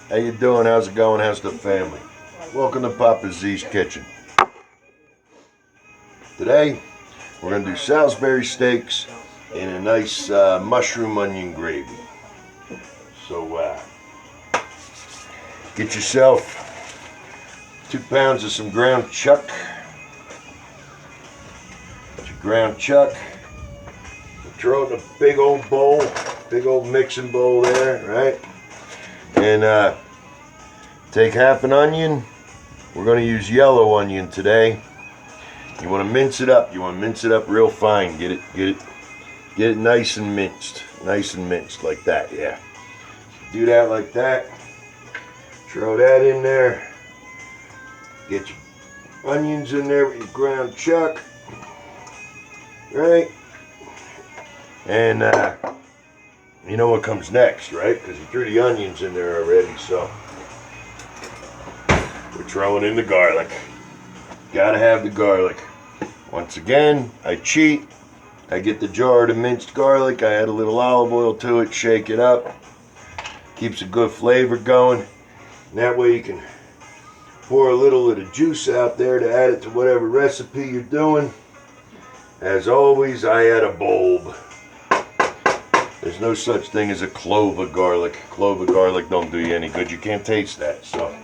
How you doing? How's it going? How's the family? Welcome to Papa Z's Kitchen. Today, we're going to do Salisbury steaks in a nice mushroom onion gravy. So, get yourself 2 pounds of some ground chuck. Get your ground chuck. Throw it in a big old bowl, big old mixing bowl there, right? And take half an onion. We're going to use yellow onion today. You want to mince it up. You want to mince it up real fine. Get it nice and minced like that. Yeah. Do that like that. Throw that in there. Get your onions in there with your ground chuck, right? And you know what comes next, right? Because you threw the onions in there already, so we're throwing in the garlic. Gotta have the garlic. Once again, I cheat. I get the jar of minced garlic. I add a little olive oil to it, shake it up. Keeps a good flavor going. And that way you can pour a little of the juice out there to add it to whatever recipe you're doing. As always, I add a bulb. There's no such thing as a clove of garlic. Clove of garlic don't do you any good. You can't taste that. So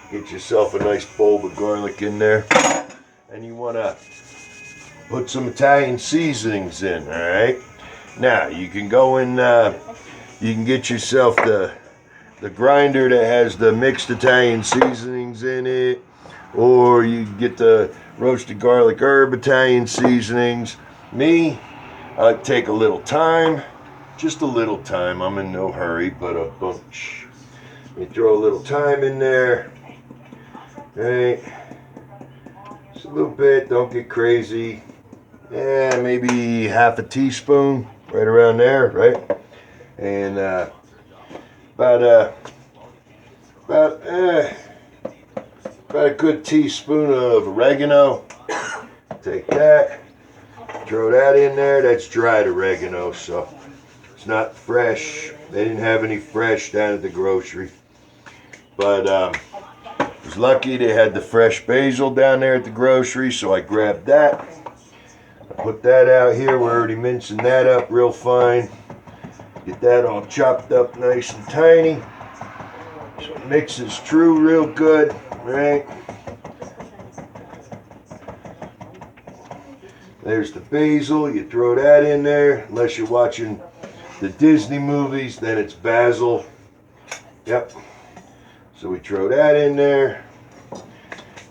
get yourself a nice bulb of garlic in there. And you want to put some Italian seasonings in, all right? Now, you can go in, you can get yourself the grinder that has the mixed Italian seasonings in it, or you can get the roasted garlic herb Italian seasonings. Me, I take a little time, just a little time. I'm in no hurry, but a bunch. You throw a little thyme in there, right? Just a little bit, don't get crazy. Yeah, maybe half a teaspoon, right around there, right? And about a good teaspoon of oregano. Take that, throw that in there. That's dried oregano, so it's not fresh. They didn't have any fresh down at the grocery, but I was lucky they had the fresh basil down there at the grocery, so I grabbed that. I put that out here. We're already mincing that up real fine. Get that all chopped up nice and tiny. So it mixes through real good, right? There's the basil. You throw that in there. Unless you're watching the Disney movies, then it's basil. Yep. So we throw that in there.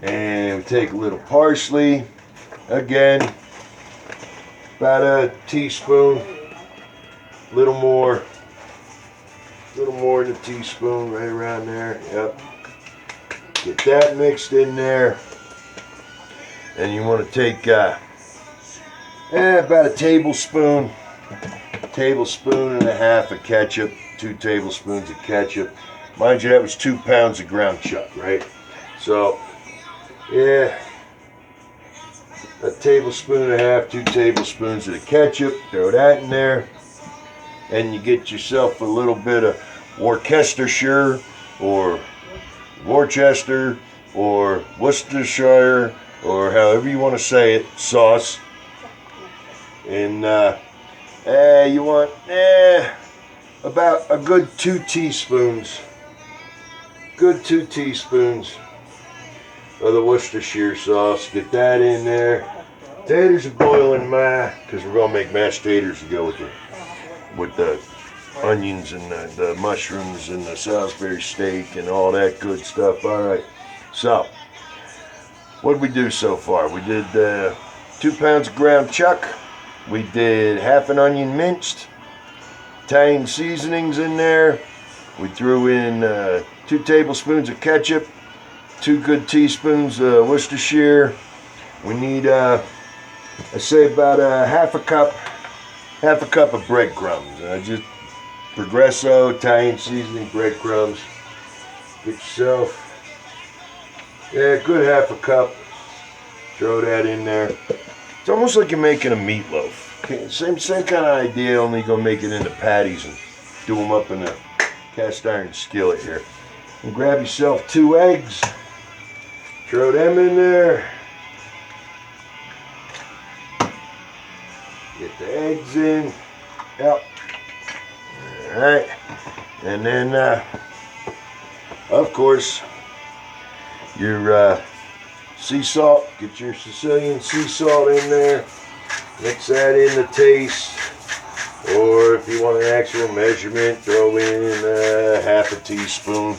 And we take a little parsley. Again, about a teaspoon. A little more than a teaspoon, right around there. Yep. Get that mixed in there. And you want to take about a tablespoon and a half of ketchup, 2 tablespoons of ketchup. Mind you, that was 2 pounds of ground chuck, right? So, yeah, a tablespoon and a half, 2 tablespoons of the ketchup. Throw that in there. And you get yourself a little bit of Worcestershire or Worcester or Worcestershire or however you want to say it, sauce. And you want about a good 2 teaspoons. Good 2 teaspoons of the Worcestershire sauce. Get that in there. Taters are boiling because we're going to make mashed taters to go with the onions and the mushrooms and the Salisbury steak and all that good stuff. All right. So, what did we do so far? We did 2 pounds of ground chuck. We did half an onion minced. Italian seasonings in there. We threw in 2 tablespoons of ketchup. 2 good teaspoons of Worcestershire. We need, I say about half a cup of breadcrumbs. Just Progresso Italian seasoning breadcrumbs. Get yourself, a good half a cup. Throw that in there. It's almost like you're making a meatloaf. Okay, same kind of idea, only go make it into patties and do them up in a cast iron skillet here. And grab yourself 2 eggs. Throw them in there. Get the eggs in. Yep. Alright. And then, of course, your sea salt. Get your Sicilian sea salt in there. Mix that in to taste. Or if you want an actual measurement, throw in half a teaspoon.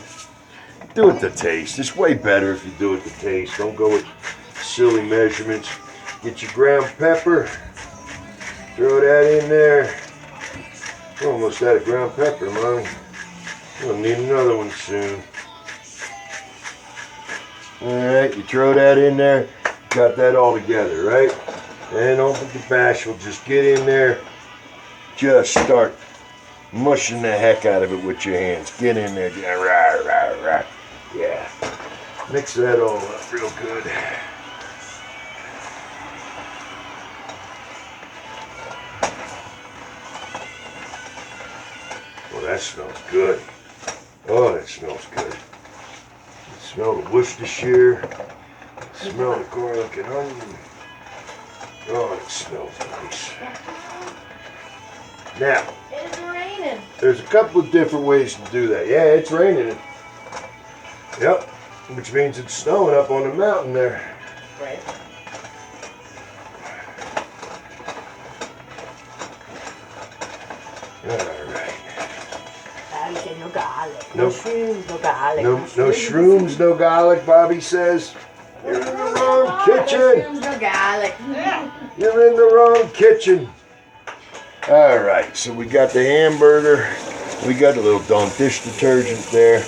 Do it to taste. It's way better if you do it to taste. Don't go with silly measurements. Get your ground pepper. Throw that in there. We're almost out of ground pepper, Mommy. We'll need another one soon. Alright, you throw that in there. Got that all together, right? And over the bash will just get in there. Just start mushing the heck out of it with your hands. Get in there. Rah, rah, rah. Yeah. Mix that all up real good. Well, that smells good. Oh, that smells good. Smell the Worcestershire. Smell the garlic and onion. Oh, it smells nice. Now, it's raining. There's a couple of different ways to do that. Yeah, it's raining. Yep, which means it's snowing up on the mountain there. Right. All right. Bobby said no garlic. No shrooms, no garlic. No shrooms, no garlic, Bobby says. You're in the wrong kitchen. No shrooms, no garlic. You're in the wrong kitchen. All right, so we got the hamburger. We got a little Dawn dish detergent there.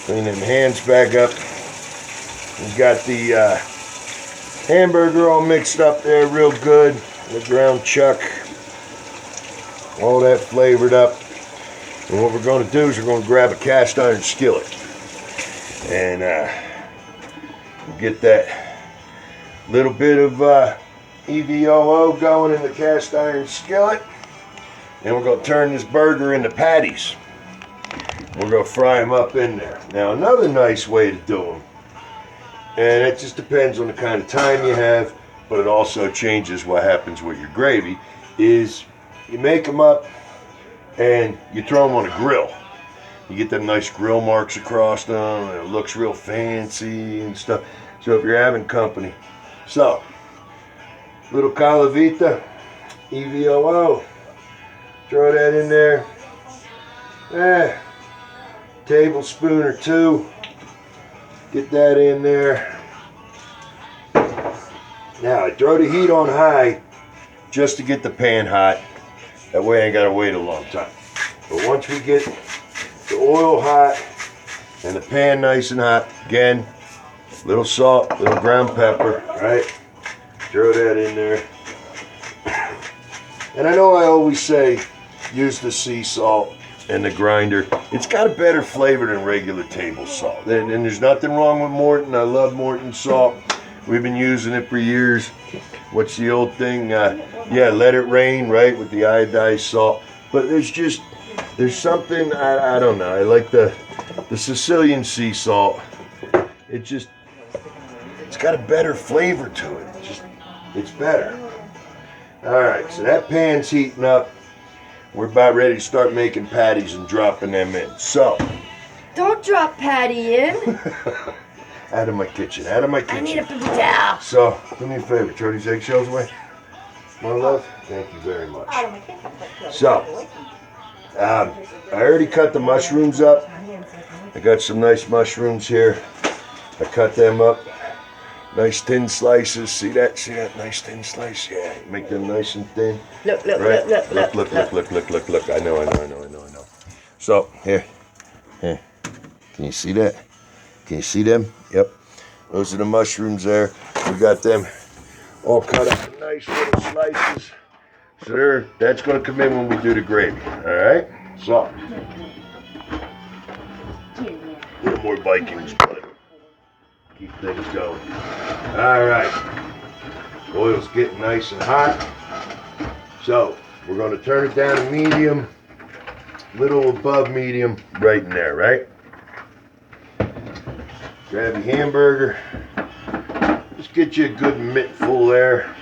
Clean them hands back up. We got the hamburger all mixed up there real good. The ground chuck. All that flavored up. And what we're going to do is we're going to grab a cast iron skillet. And get that little bit of EVOO going in the cast iron skillet. And we're going to turn this burger into patties. We're going to fry them up in there. Now another nice way to do them, and it just depends on the kind of time you have, but it also changes what happens with your gravy, is you make them up and you throw them on a grill. You get them nice grill marks across them and it looks real fancy and stuff. So if you're having company. So, little calavita, EVOO, throw that in there. Tablespoon or 2. Get that in there. Now I throw the heat on high just to get the pan hot. That way I ain't gotta wait a long time. But once we get the oil hot and the pan nice and hot, again, little salt, little ground pepper, right? Throw that in there. And I know I always say use the sea salt and the grinder. It's got a better flavor than regular table salt. And there's nothing wrong with Morton. I love Morton salt. We've been using it for years. What's the old thing? Yeah, let it rain, right, with the iodized salt. But there's something, I don't know. I like the Sicilian sea salt. It's got a better flavor to it. It's better. All right, so that pan's heating up. We're about ready to start making patties and dropping them in. So. Don't drop Patty in. Out of my kitchen, out of my kitchen. I need a paper towel. So, do me a favor, throw these eggshells away. My love, thank you very much. So, I already cut the mushrooms up. I got some nice mushrooms here. I cut them up. Nice thin slices. See that? See that nice thin slice? Yeah, make them nice and thin. Look. I know. So, here. Can you see that? Can you see them? Yep. Those are the mushrooms there. We got them all cut up in nice little slices. So that's going to come in when we do the gravy. All right? So, a little more Vikings blood. Keep things going. All right. Oil's getting nice and hot. So, we're going to turn it down to medium. Little above medium right in there, right? Grab your hamburger. Just get you a good mitt full there.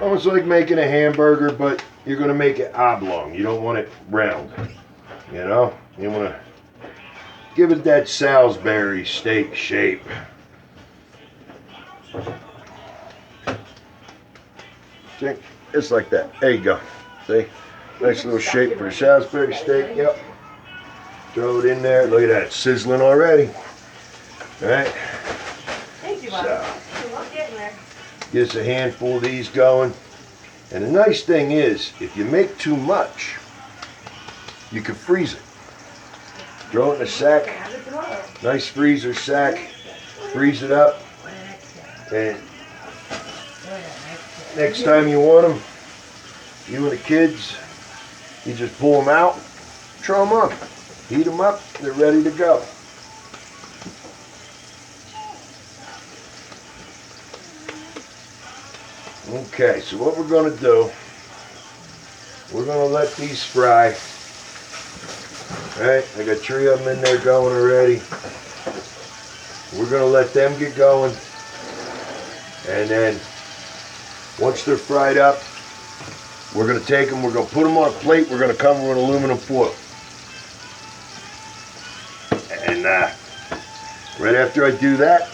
Almost like making a hamburger, but you're going to make it oblong. You don't want it round. You know? You want to give it that Salisbury steak shape. See? Just like that. There you go. See? Nice little shape for a Salisbury steak. Yep. Throw it in there. Look at that. It's sizzling already. Alright. Thank you, Bob. We're getting there. Get us a handful of these going. And the nice thing is, if you make too much, you can freeze it. Throw it in a sack. Nice freezer sack. Freeze it up. And next time you want them, you and the kids, you just pull them out, throw them on, heat them up, they're ready to go. Okay, so what we're going to do, we're going to let these fry. Alright, I got 3 of them in there going already. We're going to let them get going. And then, once they're fried up, we're going to take them, we're going to put them on a plate, we're going to cover with aluminum foil. And right after I do that,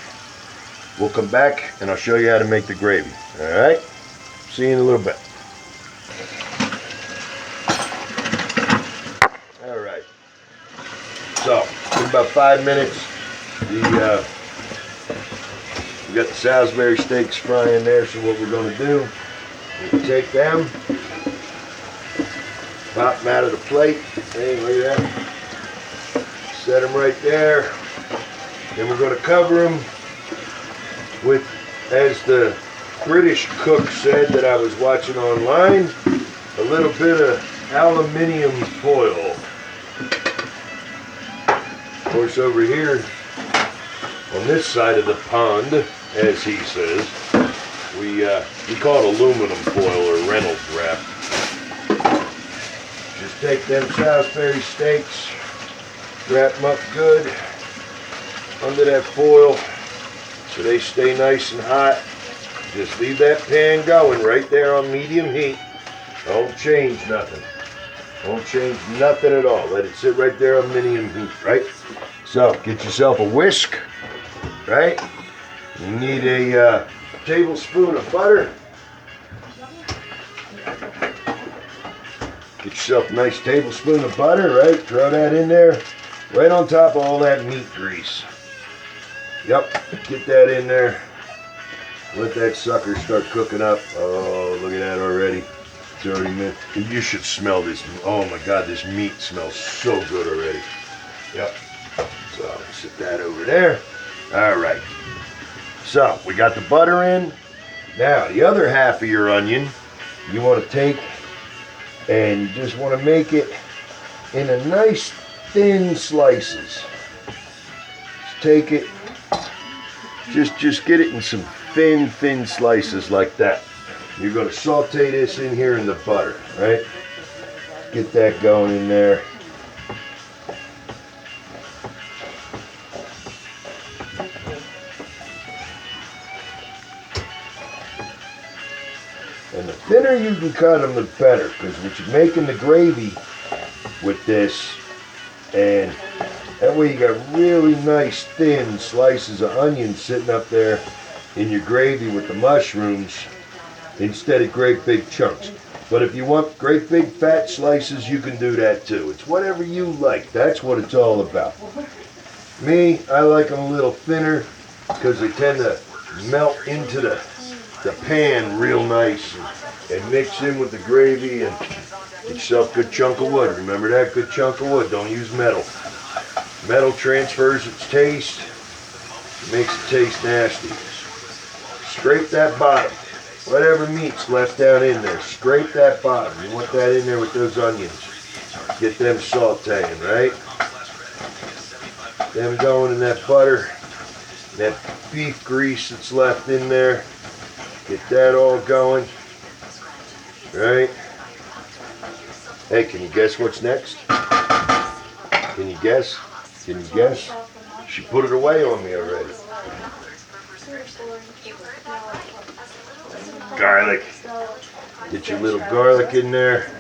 we'll come back and I'll show you how to make the gravy. Alright? See you in a little bit. Alright. So, in about 5 minutes, we got the Salisbury steaks frying there, so what we're going to do, we take them, pop them out of the plate. Hey, look at that. Set them right there. Then we're going to cover them with, as the British cook said that I was watching online, a little bit of aluminium foil. Of course, over here on this side of the pond, as he says, we call it aluminum foil or Reynolds wrap. Just take them Salisbury steaks, wrap them up good under that foil so they stay nice and hot. Just leave that pan going right there on medium heat. Don't change nothing. Don't change nothing at all. Let it sit right there on medium heat, right? So, get yourself a whisk, right? You need a tablespoon of butter. Get yourself a nice tablespoon of butter, right? Throw that in there, right on top of all that meat grease. Yep, get that in there. Let that sucker start cooking up. Oh, look at that already. 30 minutes. You should smell this. Oh my God, this meat smells so good already. Yep. So, sit that over there. All right. So, we got the butter in. Now, the other half of your onion, you want to take and you just want to make it in a nice thin slices. Just take it, just get it in some thin slices like that. You're going to saute this in here in the butter, right? Get that going in there. And the thinner you can cut them, the better, because what you're making the gravy with this, and that way you got really nice thin slices of onion sitting up there in your gravy with the mushrooms instead of great big chunks. But if you want great big fat slices, you can do that too. It's whatever you like. That's what it's all about. Me, I like them a little thinner because they tend to melt into the pan real nice and mix in with the gravy, and get yourself a good chunk of wood. Remember that, good chunk of wood. Don't use metal. Metal transfers its taste, makes it taste nasty. Scrape that bottom. Whatever meat's left down in there, scrape that bottom. You want that in there with those onions. Get them sauteing, right? Them going in that butter. That beef grease that's left in there. Get that all going. Right? Hey, can you guess what's next? Can you guess? Can you guess? She put it away on me already. Garlic. Get your little garlic in there.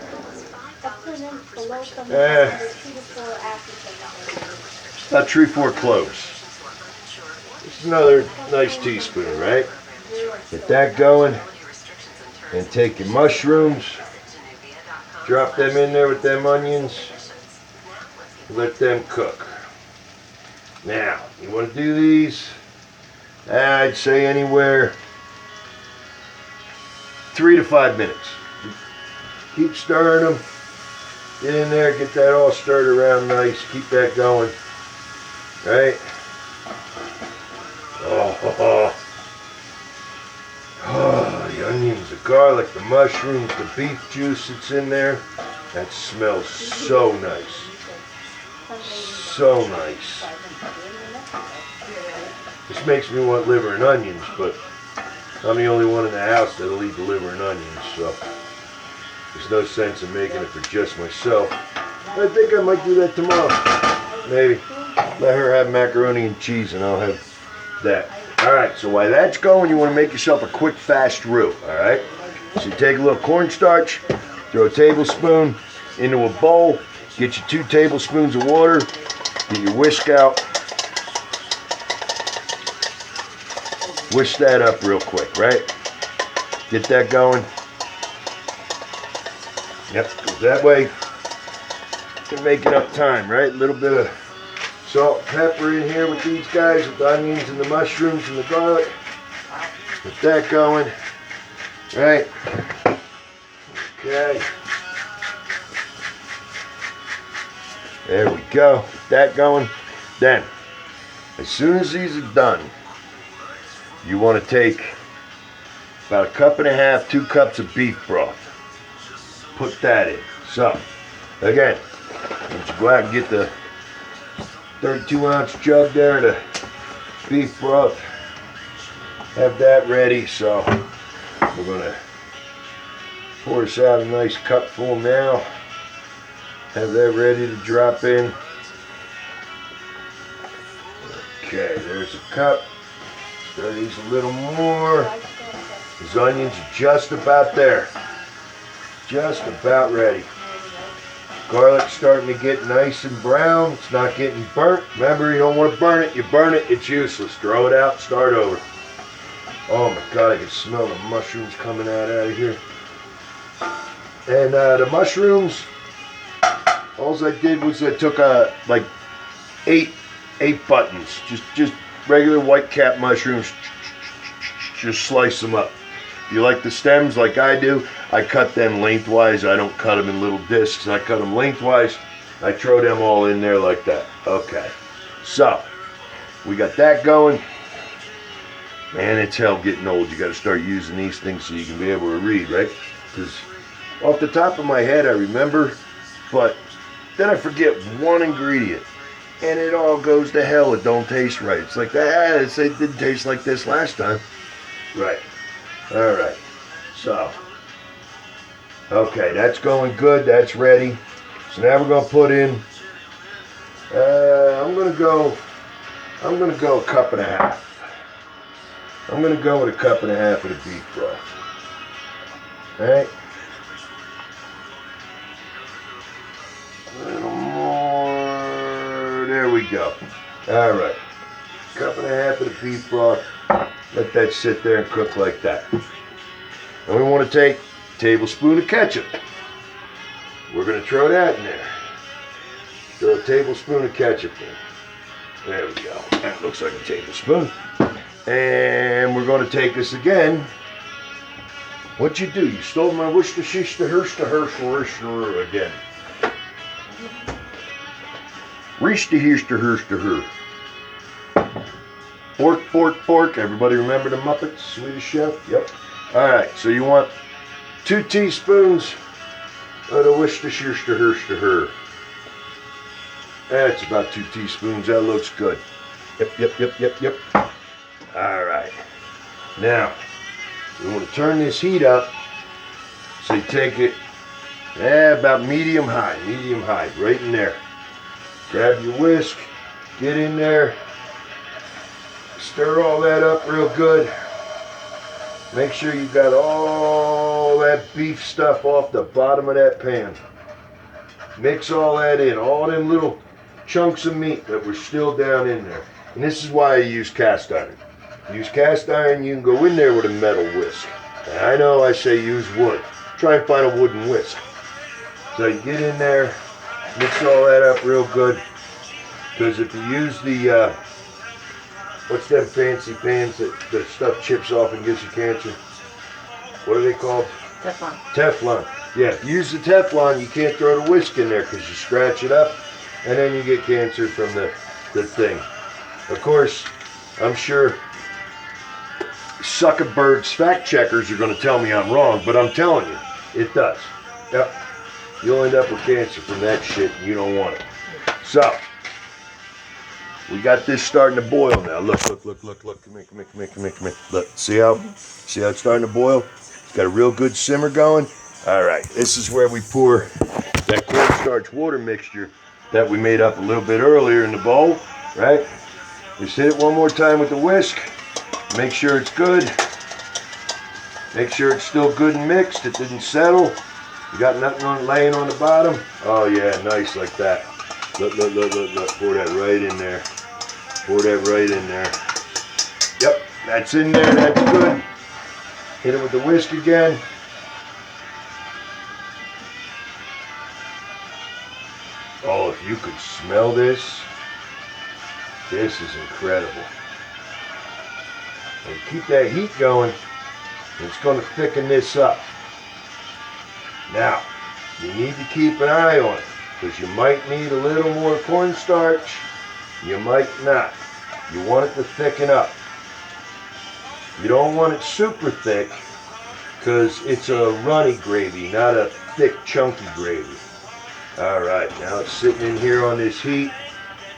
About 3-4 cloves. This is another nice teaspoon, right? Get that going. And take your mushrooms. Drop them in there with them onions. Let them cook. Now, you want to do these? I'd say anywhere 3 to 5 minutes. Keep stirring them. Get in there, get that all stirred around nice. Keep that going. Right? Oh, the onions, the garlic, the mushrooms, the beef juice that's in there. That smells so nice. So nice. This makes me want liver and onions, but I'm the only one in the house that'll eat the liver and onions, so there's no sense in making it for just myself. I think I might do that tomorrow. Maybe. Let her have macaroni and cheese and I'll have that. Alright, so while that's going, you want to make yourself a quick, fast roux, alright? So you take a little cornstarch, throw a tablespoon into a bowl, get your 2 tablespoons of water, get your whisk out, whisk that up real quick, right? Get that going. Yep, that way you're making up time, right? A little bit of salt and pepper in here with these guys, with the onions and the mushrooms and the garlic. Get that going, right? Okay. There we go. Get that going. Then, as soon as these are done, you want to take about 1.5 cups, 2 cups of beef broth. Put that in. So, again, once you go out and get the 32-ounce jug there, the beef broth, have that ready. So, we're going to pour this out a nice cupful now. Have that ready to drop in. Okay, there's a cup. Stir these a little more. These onions are just about there. Just about ready. Garlic's starting to get nice and brown. It's not getting burnt. Remember, you don't want to burn it. You burn it, it's useless. Throw it out, start over. Oh my God, I can smell the mushrooms coming out of here. And the mushrooms, all I did was I took like eight buttons, just regular white cap mushrooms. Just slice them up. If you like the stems like I do, I cut them lengthwise. I don't cut them in little discs. I cut them lengthwise. I throw them all in there like that. Okay, so we got that going. Man, it's hell getting old. You got to start using these things so you can be able to read, right? Because off the top of my head, I remember, but then I forget one ingredient, and it all goes to hell. It don't taste right. It's like that. It didn't taste like this last time. Right. All right. So, okay, that's going good. That's ready. So now we're gonna put in. I'm gonna go 1.5 cups. I'm gonna go with 1.5 cups of the beef broth. All right. A little more. There we go. All right. 1.5 cups of the beef broth. Let that sit there and cook like that. And we want to take a tablespoon of ketchup. We're going to throw that in there. Throw a tablespoon of ketchup in. There we go. That looks like a tablespoon. And we're going to take this again. What'd you do? You stole my Worcestershire again. Worcestershire. Pork. Everybody remember the Muppets? Swedish Chef? Yep. Alright, so you want 2 teaspoons of the Worcestershire. That's about 2 teaspoons. That looks good. Yep. Alright. Now, we want to turn this heat up. So you take it about medium high, right in there. Grab your whisk, Get in there. Stir all that up real good. Make sure you got all that beef stuff off the bottom of that pan. Mix all that in, all them little chunks of meat that were still down in there. And this is why I use cast iron. Use cast iron, you can go in there with a metal whisk. And I know I say use wood. Try and find a wooden whisk. So you get in there, mix all that up real good. Because if you use the, what's them fancy pans that the stuff chips off and gives you cancer? What are they called? Teflon. Teflon. Yeah, if you use the Teflon, you can't throw the whisk in there because you scratch it up and then you get cancer from the thing. Of course, I'm sure Zuckerberg's fact checkers are going to tell me I'm wrong, but I'm telling you, it does. Yep. You'll end up with cancer from that shit and you don't want it. So, we got this starting to boil now. Look. Come here. Look, see how it's starting to boil? It's got a real good simmer going. All right, this is where we pour that cornstarch water mixture that we made up a little bit earlier in the bowl, right? Just hit it one more time with the whisk. Make sure it's good. Make sure it's still good and mixed. It didn't settle. You got nothing laying on the bottom? Oh yeah, nice like that. Look. Pour that right in there. Pour that right in there. Yep, that's in there. That's good. Hit it with the whisk again. Oh, if you could smell this, this is incredible. And keep that heat going, it's going to thicken this up. Now, you need to keep an eye on it, because you might need a little more cornstarch, you might not. You want it to thicken up. You don't want it super thick, because it's a runny gravy, not a thick, chunky gravy. All right, now it's sitting in here on this heat.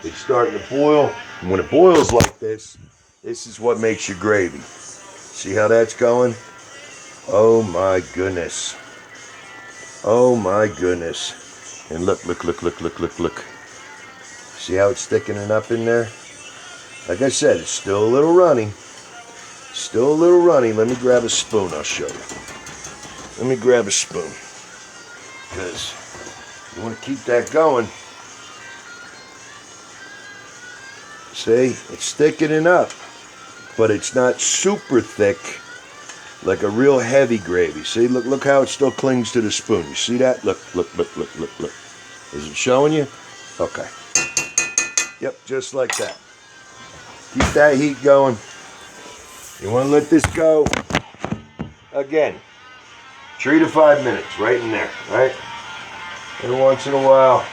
It's starting to boil. And when it boils like this is what makes your gravy. See how that's going? Oh my goodness. Oh my goodness. And look. See how it's thickening up in there? Like I said, it's still a little runny. Still a little runny. Let me grab a spoon, I'll show you. Let me grab a spoon. Because you want to keep that going. See, it's thickening up, but it's not super thick like a real heavy gravy. See, look how it still clings to the spoon. You see that? Look. Is it showing you? Okay. Yep, just like that. Keep that heat going. You want to let this go, again, 3 to 5 minutes, right in there, right? Every once in a while,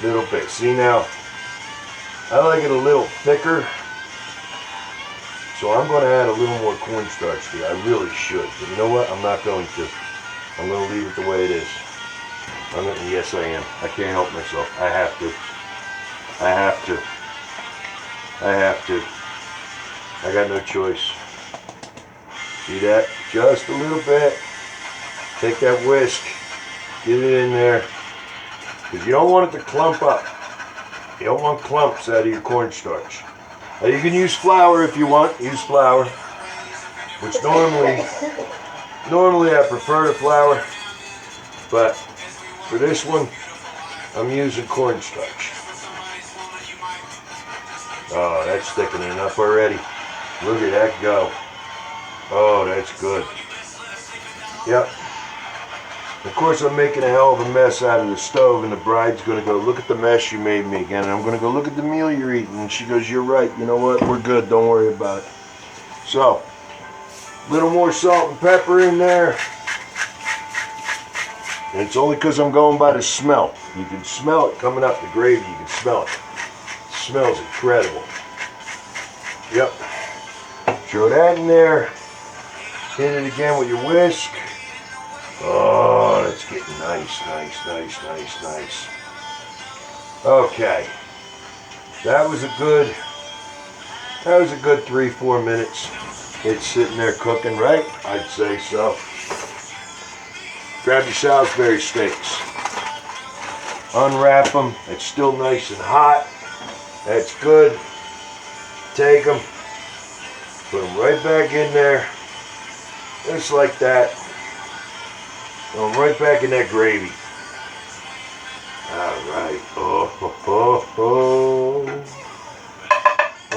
little bit. See now, I like it a little thicker, so I'm going to add a little more cornstarch to it. I really should, but you know what? I'm not going to. I'm going to leave it the way it is. Yes, I am. I can't help myself. I have to. I got no choice. See that? Just a little bit. Take that whisk. Get it in there. Because you don't want it to clump up. You don't want clumps out of your cornstarch. Now you can use flour if you want. Use flour. Which normally I prefer the flour. But for this one, I'm using cornstarch. Oh, that's thickening up already. Look at that go. Oh, that's good. Yep. Of course, I'm making a hell of a mess out of the stove, and the bride's going to go, look at the mess you made me again. And I'm going to go, look at the meal you're eating. And she goes, you're right. You know what? We're good. Don't worry about it. So, a little more salt and pepper in there. And it's only because I'm going by the smell. You can smell it coming up the gravy. You can smell it. It smells incredible. Yep. Throw that in there. Hit it again with your whisk. Oh, that's getting nice. Okay. That was a good 3-4 minutes. It's sitting there cooking, right? I'd say so. Grab your Salisbury steaks. Unwrap them. It's still nice and hot. That's good. Take them, put them right back in there, just like that. Put them right back in that gravy. All right.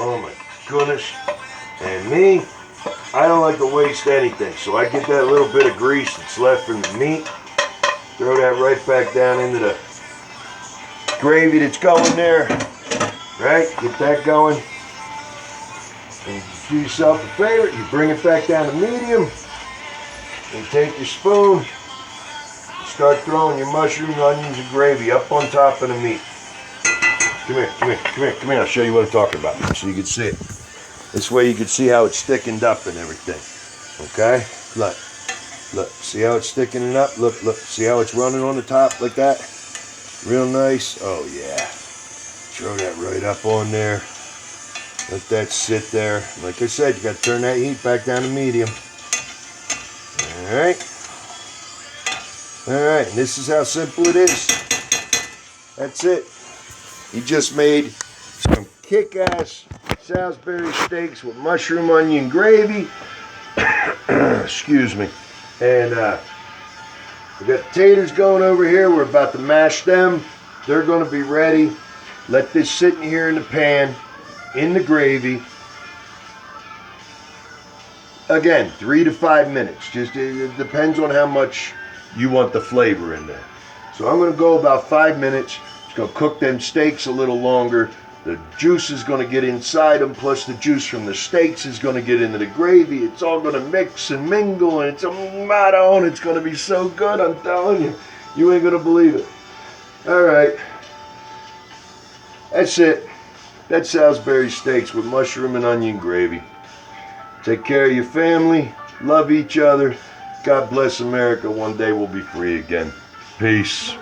Oh my goodness. And me, I don't like to waste anything, so I get that little bit of grease that's left from the meat, throw that right back down into the gravy that's going there. Right? Get that going. And do yourself a favor, you bring it back down to medium, and take your spoon, and start throwing your mushrooms, onions, and gravy up on top of the meat. Come here, come here, come here, come here. I'll show you what I'm talking about so you can see it. This way you can see how it's thickened up and everything. Okay? Look. Look. See how it's thickening up? Look, look. See how it's running on the top like that? Real nice. Oh, yeah. Throw that right up on there. Let that sit there. Like I said, you got to turn that heat back down to medium. Alright. Alright, and this is how simple it is. That's it. You just made some kick-ass Salisbury steaks with mushroom onion gravy. Excuse me. And we got taters going over here. We're about to mash them. They're going to be ready. Let this sit in here in the pan, in the gravy. Again, 3 to 5 minutes. Just it depends on how much you want the flavor in there. So I'm going to go about 5 minutes. It's going to cook them steaks a little longer. The juice is going to get inside them, plus the juice from the steaks is going to get into the gravy. It's all going to mix and mingle, and it's it's going to be so good, I'm telling you. You ain't going to believe it. All right. That's it. That's Salisbury steaks with mushroom and onion gravy. Take care of your family. Love each other. God bless America. One day we'll be free again. Peace.